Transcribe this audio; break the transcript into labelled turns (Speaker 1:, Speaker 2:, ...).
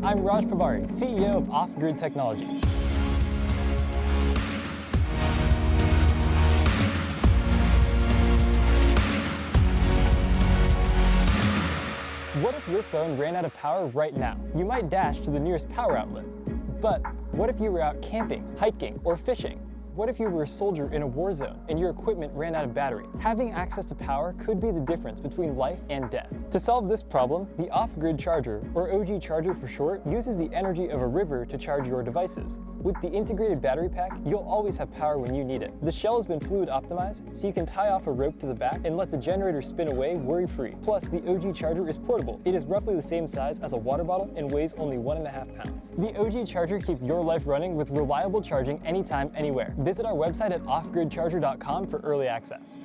Speaker 1: I'm Raj Pabari, CEO of Off-Grid Technologies. What if your phone ran out of power right now? You might dash to the nearest power outlet. But what if you were out camping, hiking, or fishing? What if you were a soldier in a war zone and your equipment ran out of battery? Having access to power could be the difference between life and death. To solve this problem, the off-grid charger, or OG charger for short, uses the energy of a river to charge your devices. With the integrated battery pack, you'll always have power when you need it. The shell has been fluid optimized, so you can tie off a rope to the back and let the generator spin away worry-free. Plus, the OG charger is portable. It is roughly the same size as a water bottle and weighs only 1.5 pounds. The OG charger keeps your life running with reliable charging anytime, anywhere. Visit our website at offgridcharger.com for early access.